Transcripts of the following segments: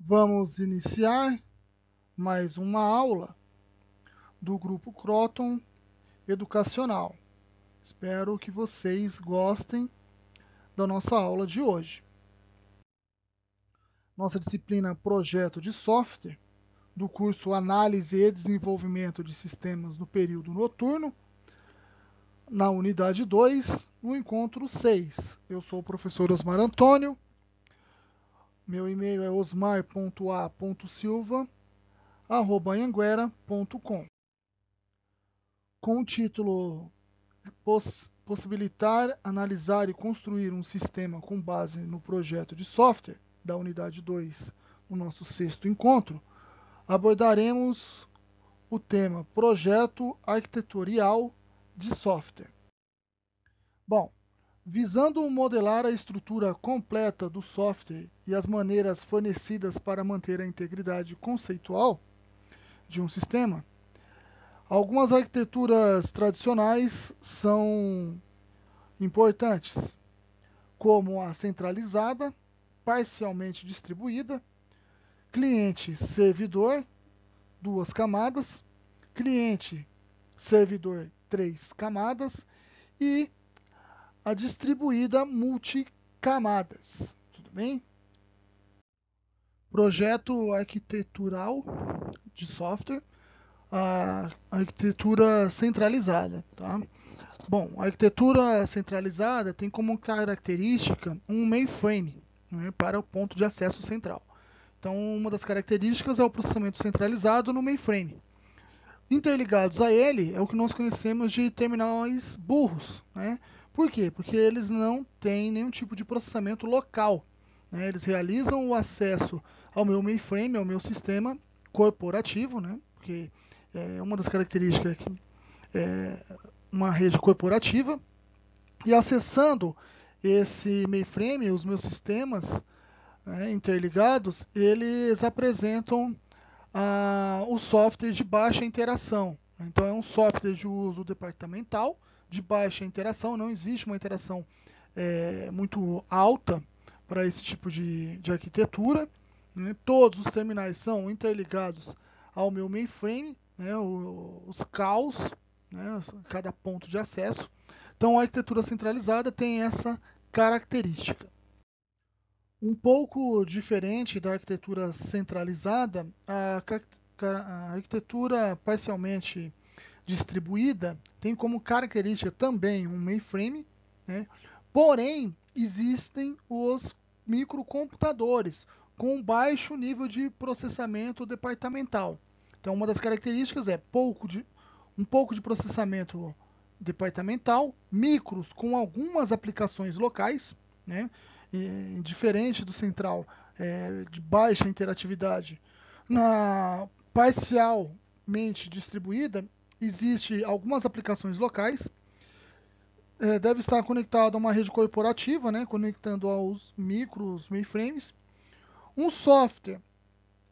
Vamos iniciar mais uma aula do Grupo Croton Educacional. Espero que vocês gostem da nossa aula de hoje. Nossa disciplina Projeto de Software, do curso Análise e Desenvolvimento de Sistemas no período noturno, na unidade 2, no encontro 6. Eu sou o professor Osmar Antônio. Meu e-mail é osmar.a.silva@anhanguera.com. Com o título Possibilitar, analisar e construir um sistema com base no projeto de software da unidade 2, no nosso sexto encontro, abordaremos o tema Projeto Arquitetorial de Software. Bom, visando modelar a estrutura completa do software e as maneiras fornecidas para manter a integridade conceitual de um sistema, algumas arquiteturas tradicionais são importantes, como a centralizada, parcialmente distribuída, cliente-servidor, 2 camadas, cliente-servidor, 3 camadas, e a distribuída multicamadas. Tudo bem? Projeto arquitetural de software, a arquitetura centralizada, tá? Bom, a arquitetura centralizada tem como característica um mainframe, né, para o ponto de acesso central. Então, uma das características é o processamento centralizado no mainframe. Interligados a ele é o que nós conhecemos de terminais burros, né? Por quê? Porque eles não têm nenhum tipo de processamento local, né? Eles realizam o acesso ao meu mainframe, ao meu sistema corporativo, né? Porque uma das características é que é uma rede corporativa, e acessando esse mainframe, os meus sistemas, né, interligados, eles apresentam o software de baixa interação. Então é um software de uso departamental, de baixa interação, não existe uma interação muito alta para esse tipo de arquitetura, né? Todos os terminais são interligados ao meu mainframe, né? Os CAUs, né? Cada ponto de acesso. Então a arquitetura centralizada tem essa característica. Um pouco diferente da arquitetura centralizada, a arquitetura parcialmente distribuída tem como característica também um mainframe, né? Porém, existem os microcomputadores com baixo nível de processamento departamental. Então, uma das características é um pouco de processamento departamental, micros com algumas aplicações locais, né? Diferente do central, de baixa interatividade. Na parcialmente distribuída, existe algumas aplicações locais, deve estar conectado a uma rede corporativa, né, conectando aos micros, mainframes. Um software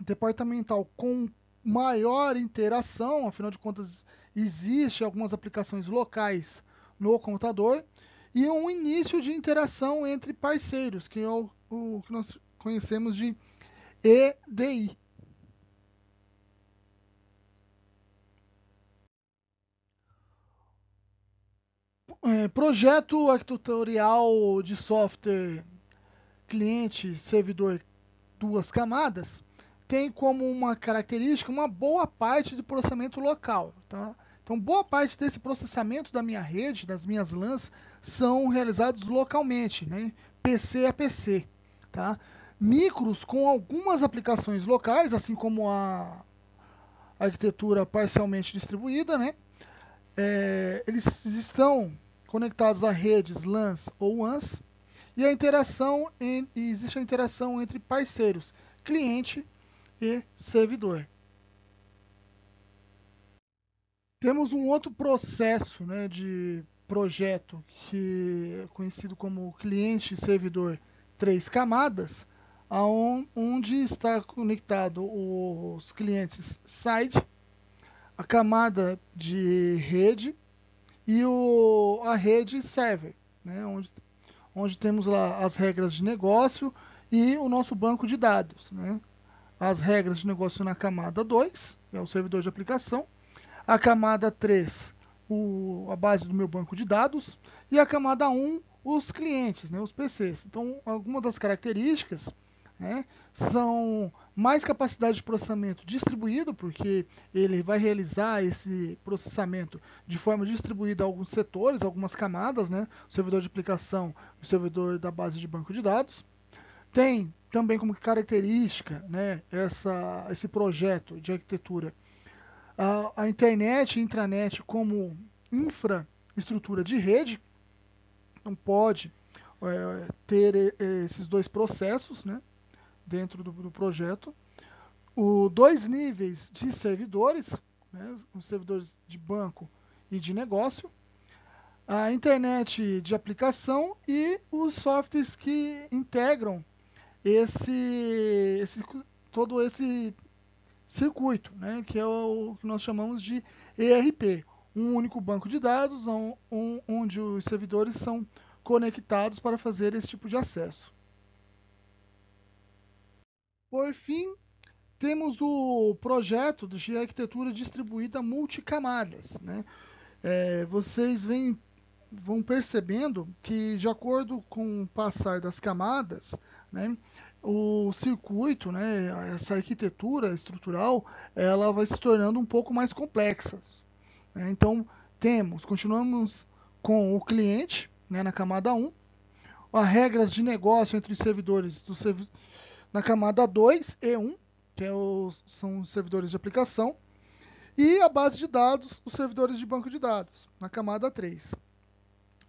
departamental com maior interação, afinal de contas, existe algumas aplicações locais no computador, e um início de interação entre parceiros, que é o que nós conhecemos de EDI. Projeto arquitetorial de software cliente-servidor, 2 camadas, tem como uma característica uma boa parte de processamento local. Tá? Então, boa parte desse processamento da minha rede, das minhas LANs, são realizados localmente, né? PC a PC. Tá? Micros com algumas aplicações locais, assim como a arquitetura parcialmente distribuída, né? Eles estão conectados a redes LANs ou WANs, e existe a interação entre parceiros, cliente e servidor. Temos um outro processo, né, de projeto que é conhecido como cliente-servidor 3 camadas, onde está conectado os clientes side, a camada de rede e a rede server, né, onde temos lá as regras de negócio e o nosso banco de dados, né? as regras de negócio na camada 2, que é o servidor de aplicação. A camada 3, a base do meu banco de dados. E a camada 1, os clientes, né, os PCs. Então, algumas das características, né, são mais capacidade de processamento distribuído, porque ele vai realizar esse processamento de forma distribuída a alguns setores, algumas camadas, né, o servidor de aplicação, o servidor da base de banco de dados. Tem também como característica, né, esse projeto de arquitetura a internet e intranet como infraestrutura de rede, não pode ter esses dois processos, né, dentro do projeto. Dois níveis de servidores, né, os servidores de banco e de negócio, a internet de aplicação e os softwares que integram todo esse circuito, né, que é o que nós chamamos de ERP, um único banco de dados onde os servidores são conectados para fazer esse tipo de acesso. Por fim, temos o projeto de arquitetura distribuída multicamadas, né? Vocês vão percebendo que, de acordo com o passar das camadas, né, o circuito, né, essa arquitetura estrutural, ela vai se tornando um pouco mais complexa, né? Então, continuamos com o cliente, né, na camada 1, as regras de negócio entre os servidores na camada 2 e 1, que são os servidores de aplicação, e a base de dados, os servidores de banco de dados, na camada 3.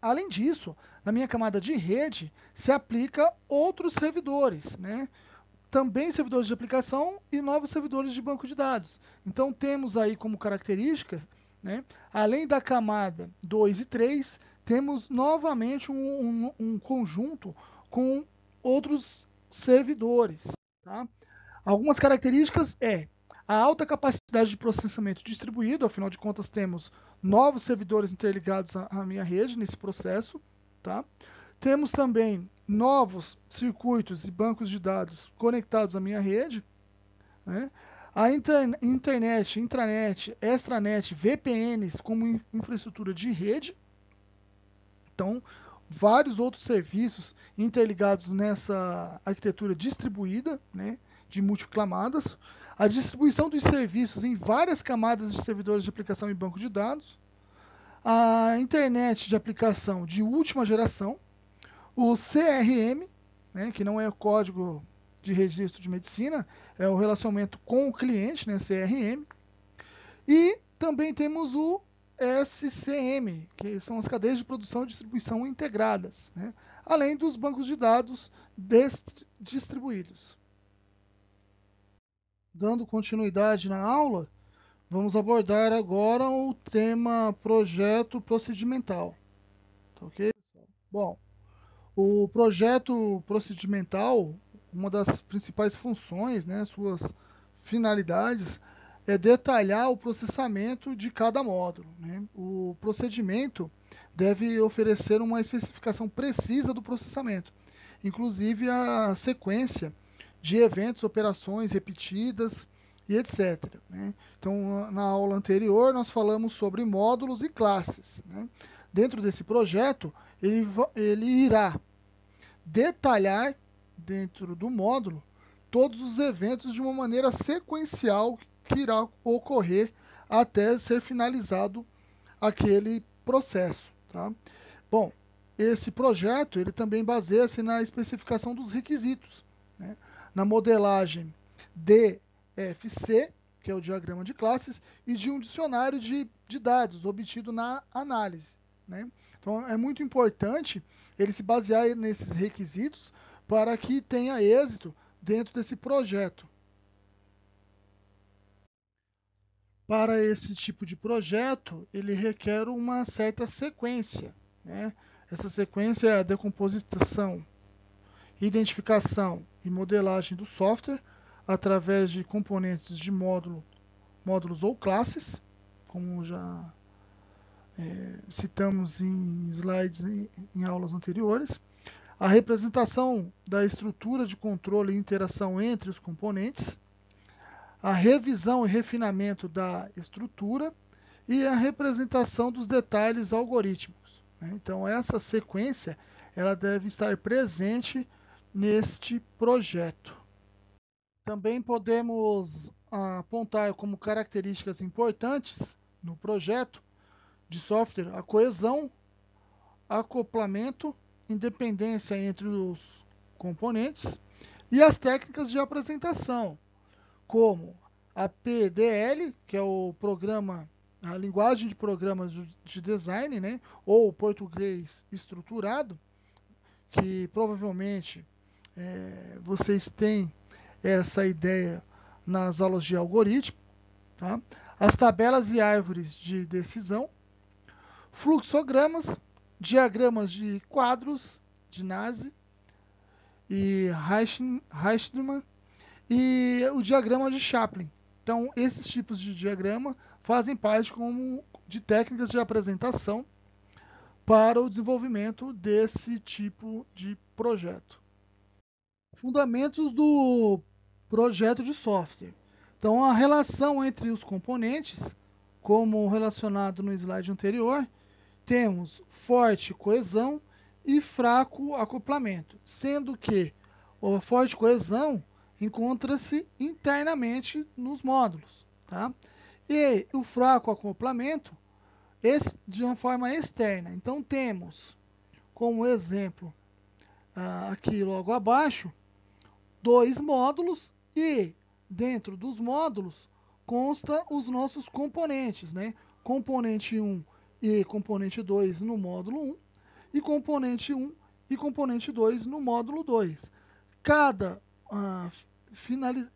Além disso, na minha camada de rede, se aplica outros servidores, né? Também servidores de aplicação e novos servidores de banco de dados. Então, temos aí como características, né, além da camada 2 e 3, temos novamente um conjunto com outros servidores. Tá? Algumas características a alta capacidade de processamento distribuído, afinal de contas temos novos servidores interligados à minha rede nesse processo. Tá? Temos também novos circuitos e bancos de dados conectados à minha rede. Né? A internet, intranet, extranet, VPNs como infraestrutura de rede. Então, vários outros serviços interligados nessa arquitetura distribuída, né, de multicamadas. A distribuição dos serviços em várias camadas de servidores de aplicação e banco de dados. A internet de aplicação de última geração. O CRM, né, que não é o código de registro de medicina, é o relacionamento com o cliente, né, CRM. E também temos o SCM, que são as cadeias de produção e distribuição integradas, né, além dos bancos de dados distribuídos. Dando continuidade na aula, vamos abordar agora o tema projeto procedimental. Tá ok? Bom, o projeto procedimental, uma das principais funções, né, suas finalidades, é detalhar o processamento de cada módulo. Né? O procedimento deve oferecer uma especificação precisa do processamento, inclusive a sequência de eventos, operações repetidas e etc. Né? Então, na aula anterior, nós falamos sobre módulos e classes. Né? Dentro desse projeto, ele irá detalhar dentro do módulo todos os eventos de uma maneira sequencial que irá ocorrer até ser finalizado aquele processo. Tá? Bom, esse projeto ele também baseia-se na especificação dos requisitos, né? Na modelagem DFC, que é o diagrama de classes, e de um dicionário de dados obtido na análise. Né? Então é muito importante ele se basear nesses requisitos para que tenha êxito dentro desse projeto. Para esse tipo de projeto, ele requer uma certa sequência. Né? Essa sequência é a decomposição, identificação e modelagem do software através de componentes de módulos ou classes, como já citamos em slides em aulas anteriores. A representação da estrutura de controle e interação entre os componentes, a revisão e refinamento da estrutura e a representação dos detalhes algorítmicos, né? Então, essa sequência ela deve estar presente neste projeto. Também podemos apontar como características importantes no projeto de software a coesão, acoplamento, independência entre os componentes e as técnicas de apresentação, como a PDL, que é o programa, a linguagem de programas de design, né, ou português estruturado, que provavelmente vocês têm essa ideia nas aulas de algoritmo, tá? As tabelas e árvores de decisão, fluxogramas, diagramas de quadros de Nazi e Reichmann e o diagrama de Chaplin. Então, esses tipos de diagrama fazem parte como de técnicas de apresentação para o desenvolvimento desse tipo de projeto. Fundamentos do projeto de software. Então, a relação entre os componentes, como relacionado no slide anterior, temos forte coesão e fraco acoplamento, sendo que a forte coesão encontra-se internamente nos módulos, tá? E o fraco acoplamento de uma forma externa. Então temos como exemplo aqui logo abaixo dois módulos e dentro dos módulos consta os nossos componentes, né? Componente 1 e componente 2 no módulo 1 e componente 1 e componente 2 no módulo 2. Cada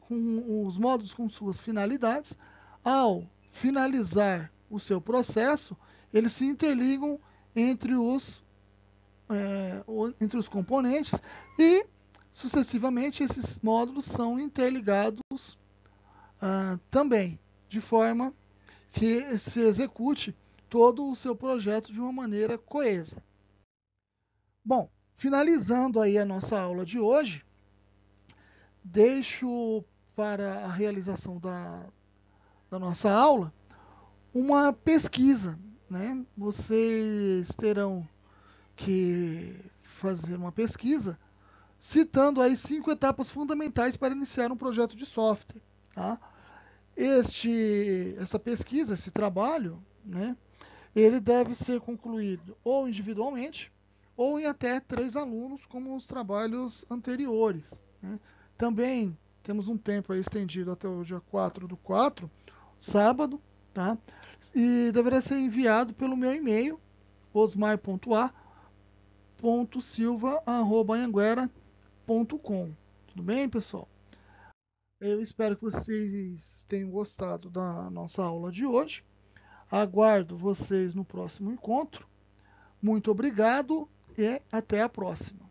com os módulos com suas finalidades, ao finalizar o seu processo, eles se interligam entre os componentes e, sucessivamente, esses módulos são interligados também, de forma que se execute todo o seu projeto de uma maneira coesa. Bom, finalizando aí a nossa aula de hoje, deixo para a realização da nossa aula uma pesquisa, né? Vocês terão que fazer uma pesquisa citando aí 5 etapas fundamentais para iniciar um projeto de software, tá? Essa pesquisa, esse trabalho, né? Ele deve ser concluído ou individualmente ou em até 3 alunos, como os trabalhos anteriores, né? Também temos um tempo aí estendido até o dia 4/4, sábado, tá? E deverá ser enviado pelo meu e-mail, osmar.a.silva@anhanguera.com. Tudo bem, pessoal? Eu espero que vocês tenham gostado da nossa aula de hoje. Aguardo vocês no próximo encontro. Muito obrigado e até a próxima.